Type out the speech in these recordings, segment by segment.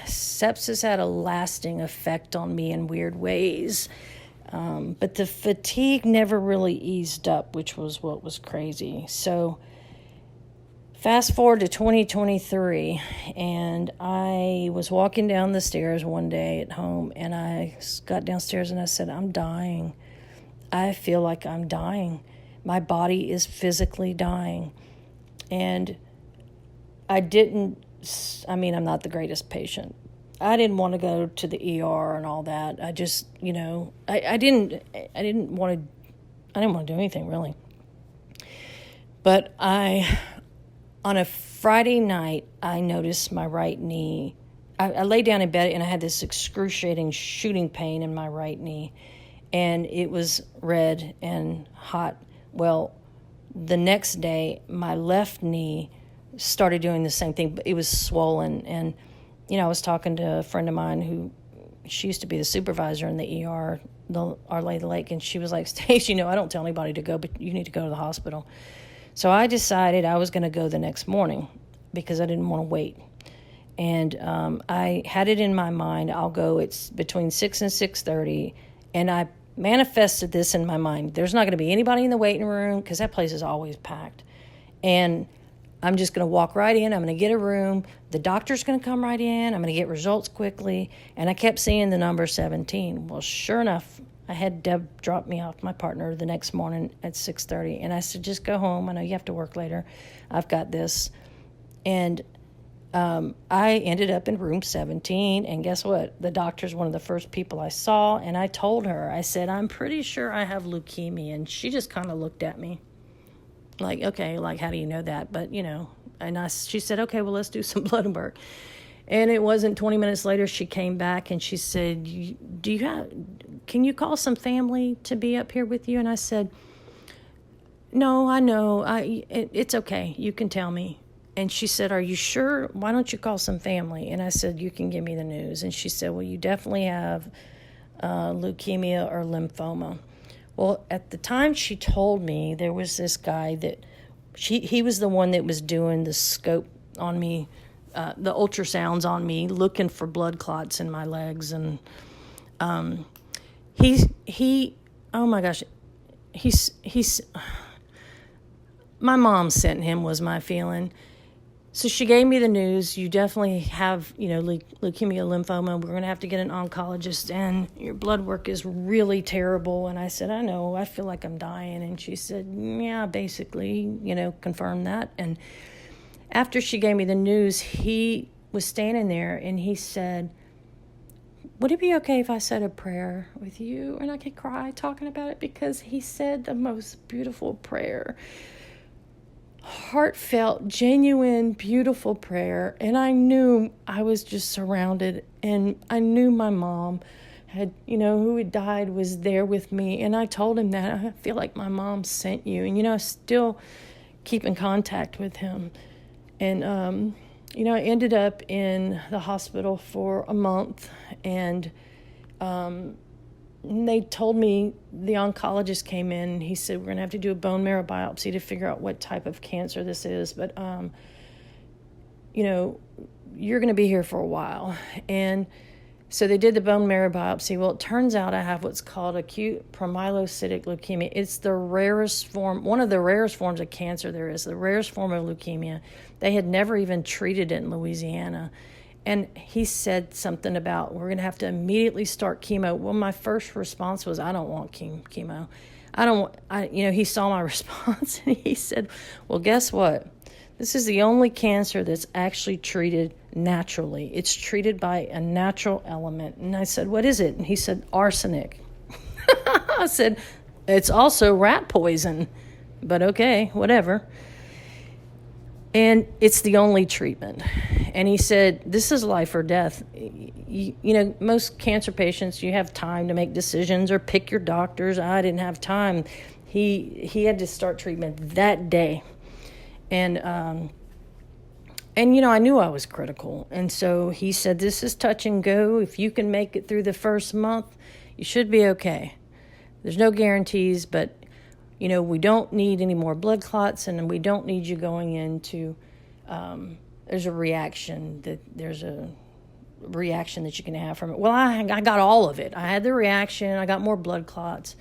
sepsis had a lasting effect on me in weird ways. But the fatigue never really eased up, which was what was crazy. So fast forward to 2023, and I was walking down the stairs one day at home, and I got downstairs and I said, I'm dying. I feel like I'm dying. My body is physically dying. And I'm not the greatest patient. I didn't want to go to the ER and all that. I just, I didn't want to do anything really. But on a Friday night, I noticed my right knee. I lay down in bed and I had this excruciating shooting pain in my right knee, and it was red and hot. Well, the next day, my left knee started doing the same thing, but it was swollen. And I was talking to a friend of mine who, she used to be the supervisor in the ER, Our Lady of the Lake, and she was like, Stace, I don't tell anybody to go, but you need to go to the hospital. So I decided I was going to go the next morning because I didn't want to wait. And I had it in my mind, I'll go, it's between 6 and 6:30, and I manifested this in my mind. There's not going to be anybody in the waiting room because that place is always packed. And I'm just going to walk right in. I'm going to get a room. The doctor's going to come right in. I'm going to get results quickly. And I kept seeing the number 17. Well, sure enough, I had Deb drop me off, my partner, the next morning at 6:30. And I said, just go home. I know you have to work later. I've got this. And I ended up in room 17. And guess what? The doctor's one of the first people I saw. And I told her, I said, I'm pretty sure I have leukemia. And she just kind of looked at me. Like, okay, like, how do you know that? But, and she said, okay, well, let's do some blood work. And it wasn't 20 minutes later, she came back and she said, can you call some family to be up here with you? And I said, no, I know, it's okay. You can tell me. And she said, are you sure? Why don't you call some family? And I said, you can give me the news. And she said, well, you definitely have leukemia or lymphoma. Well, at the time she told me, there was this guy that he was the one that was doing the scope on me, the ultrasounds on me, looking for blood clots in my legs. And he oh my gosh, he's my mom sent him, was my feeling. So she gave me the news. You definitely have, leukemia, lymphoma. We're going to have to get an oncologist, and your blood work is really terrible. And I said, I know, I feel like I'm dying. And she said, yeah, basically, confirm that. And after she gave me the news, he was standing there and he said, would it be okay if I said a prayer with you? And I could cry talking about it because he said the most beautiful prayer. Heartfelt, genuine, beautiful prayer. And I knew I was just surrounded, and I knew my mom had, who had died, was there with me. And I told him that I feel like my mom sent you. And, I still keep in contact with him. And, I ended up in the hospital for a month, and they told me, the oncologist came in and he said, we're going to have to do a bone marrow biopsy to figure out what type of cancer this is. But, you're going to be here for a while. And so they did the bone marrow biopsy. Well, it turns out I have what's called acute promyelocytic leukemia. It's the rarest form, one of the rarest forms of cancer there is, the rarest form of leukemia. They had never even treated it in Louisiana. And he said something about, we're going to have to immediately start chemo. Well, my first response was, I don't want chemo. He saw my response and he said, well, guess what? This is the only cancer that's actually treated naturally. It's treated by a natural element. And I said, what is it? And he said, arsenic. I said, it's also rat poison, but okay, whatever. And it's the only treatment. And he said, this is life or death. Most cancer patients, you have time to make decisions or pick your doctors. I didn't have time. He had to start treatment that day. And I knew I was critical. And so he said, this is touch and go. If you can make it through the first month, you should be okay. There's no guarantees, but we don't need any more blood clots, and we don't need you going into, there's a reaction, that there's a reaction that you can have from it. Well, I got all of it. I had the reaction. I got more blood clots.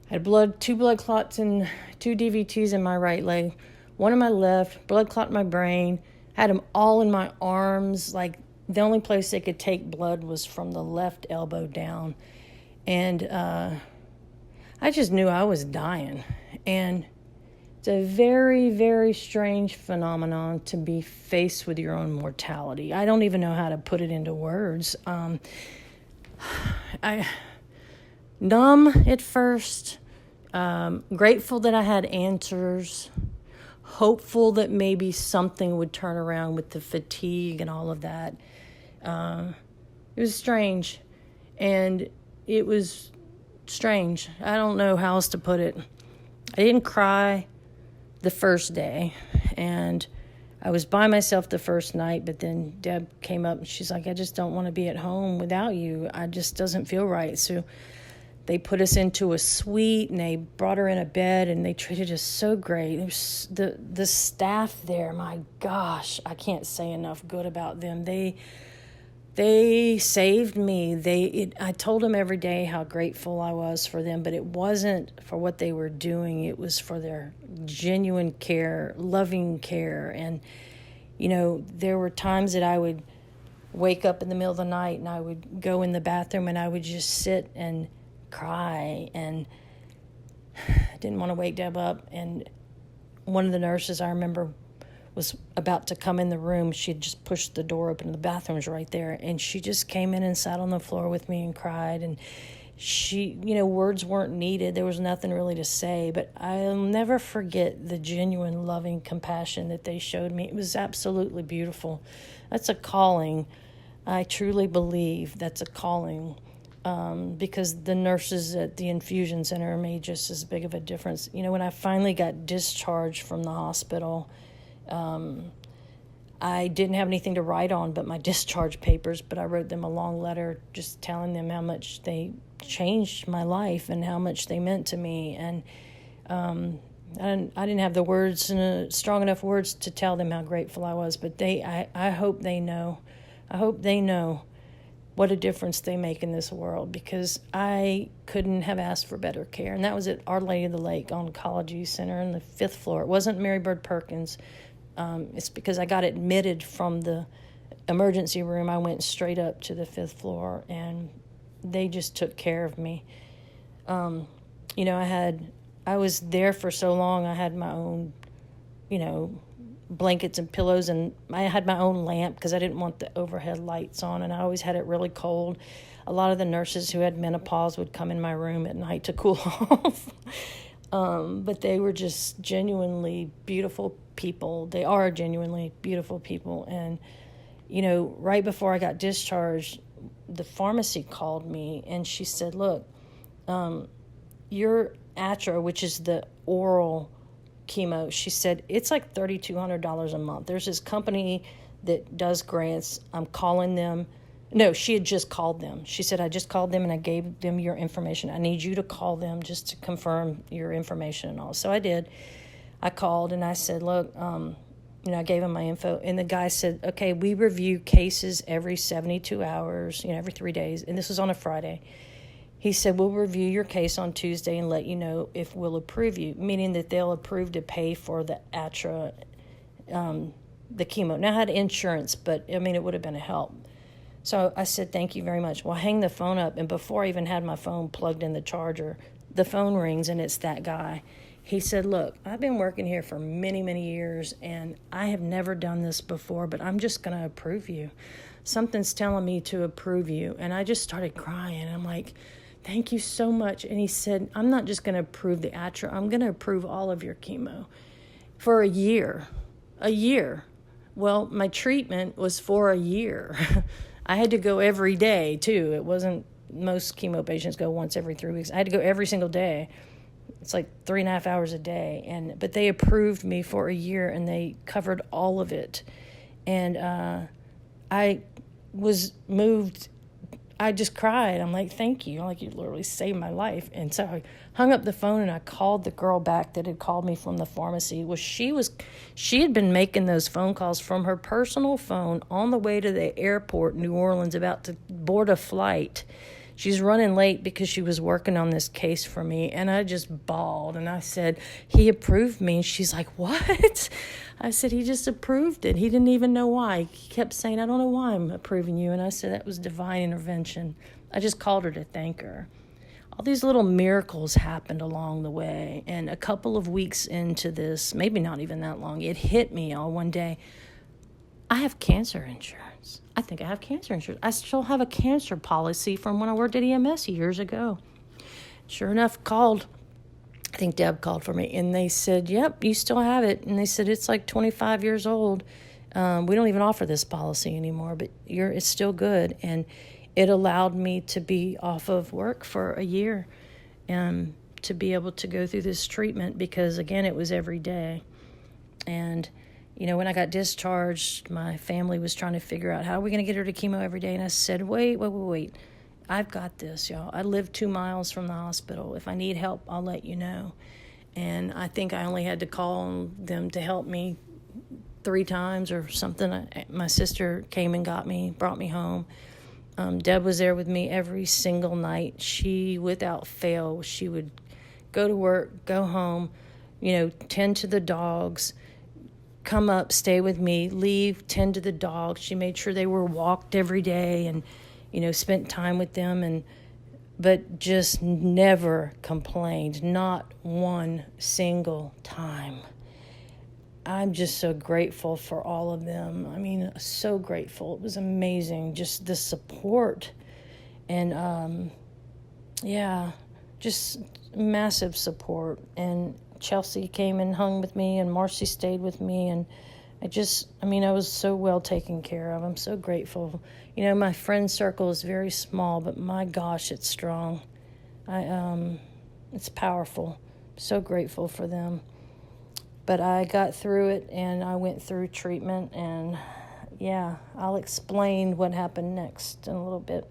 I had 2 blood clots and 2 DVTs in my right leg, 1 in my left, blood clot in my brain. Had them all in my arms. Like, the only place they could take blood was from the left elbow down. And I just knew I was dying. And it's a very, very strange phenomenon to be faced with your own mortality. I don't even know how to put it into words. I numb at first, grateful that I had answers, hopeful that maybe something would turn around with the fatigue and all of that. It was strange, and it was strange. I don't know how else to put it. I didn't cry the first day, and I was by myself the first night, but then Deb came up and she's like, I just don't want to be at home without you. I just doesn't feel right. So they put us into a suite, and they brought her in a bed, and they treated us so great. It was the staff there, my gosh, I can't say enough good about them. They saved me. I told them every day how grateful I was for them, but it wasn't for what they were doing. It was for their genuine care, loving care. And, there were times that I would wake up in the middle of the night and I would go in the bathroom and I would just sit and cry, and I didn't want to wake Deb up. And one of the nurses, I remember, was about to come in the room. She had just pushed the door open. The bathroom's right there. And she just came in and sat on the floor with me and cried. And she, words weren't needed. There was nothing really to say. But I'll never forget the genuine loving compassion that they showed me. It was absolutely beautiful. That's a calling. I truly believe that's a calling. Because the nurses at the infusion center made just as big of a difference. When I finally got discharged from the hospital, I didn't have anything to write on but my discharge papers, but I wrote them a long letter just telling them how much they changed my life and how much they meant to me. And I didn't have the words, strong enough words to tell them how grateful I was, but I hope they know. I hope they know what a difference they make in this world, because I couldn't have asked for better care. And that was at Our Lady of the Lake Oncology Center on the 5th floor. It wasn't Mary Bird Perkins. It's because I got admitted from the emergency room. I went straight up to the 5th floor, and they just took care of me. I was there for so long. I had my own, blankets and pillows, and I had my own lamp because I didn't want the overhead lights on, and I always had it really cold. A lot of the nurses who had menopause would come in my room at night to cool off. But they were just genuinely beautiful people. They are genuinely beautiful people. And, right before I got discharged, the pharmacy called me, and she said, look, your Atra, which is the oral chemo, she said, it's like $3,200 a month. There's this company that does grants. I'm calling them. No, she had just called them. She said, I just called them and I gave them your information. I need you to call them just to confirm your information and all. So I did. I called and I said, look, I gave him my info. And the guy said, okay, we review cases every 72 hours, every 3 days. And this was on a Friday. He said, we'll review your case on Tuesday and let you know if we'll approve you, meaning that they'll approve to pay for the Atra, the chemo. Now, I had insurance, but, it would have been a help. So I said, thank you very much. Well, I hang the phone up, and before I even had my phone plugged in the charger, the phone rings, and it's that guy. He said, look, I've been working here for many, many years, and I have never done this before, but I'm just going to approve you. Something's telling me to approve you. And I just started crying. I'm like, thank you so much. And he said, I'm not just going to approve the Atra. I'm going to approve all of your chemo for a year. A year. Well, my treatment was for a year. I had to go every day, too. It wasn't, most chemo patients go once every 3 weeks. I had to go every single day. It's like 3.5 hours a day. But they approved me for a year, and they covered all of it. And I was moved I just cried. I'm like, thank you. I'm like, you literally saved my life. And so I hung up the phone and I called the girl back that had called me from the pharmacy. She had been making those phone calls from her personal phone on the way to the airport, New Orleans, about to board a flight. She's running late because she was working on this case for me. And I just bawled. And I said, he approved me. And she's like, what? I said, he just approved it. He didn't even know why. He kept saying, I don't know why I'm approving you. And I said, that was divine intervention. I just called her to thank her. All these little miracles happened along the way. And a couple of weeks into this, maybe not even that long, it hit me all one day. I have cancer insurance. I think I have cancer insurance. I still have a cancer policy from when I worked at EMS years ago. Sure enough, I think Deb called for me, and they said, yep, you still have it. And they said, it's like 25 years old. We don't even offer this policy anymore, but it's still good. And it allowed me to be off of work for a year and to be able to go through this treatment because, again, it was every day. And when I got discharged, my family was trying to figure out, how are we going to get her to chemo every day? And I said, wait. I've got this, y'all. I live 2 miles from the hospital. If I need help, I'll let you know. And I think I only had to call on them to help me 3 times or something. My sister came and got me, brought me home. Deb was there with me every single night. She, without fail, she would go to work, go home, tend to the dogs, come up, stay with me, leave, tend to the dogs. She made sure they were walked every day and, spent time with them, but just never complained, not one single time. I'm just so grateful for all of them. I mean, so grateful. It was amazing, just the support. And, just massive support. And Chelsea came and hung with me, and Marcy stayed with me, and I was so well taken care of. I'm so grateful. My friend circle is very small, but my gosh, it's strong. It's powerful. So grateful for them. But I got through it, and I went through treatment, and I'll explain what happened next in a little bit.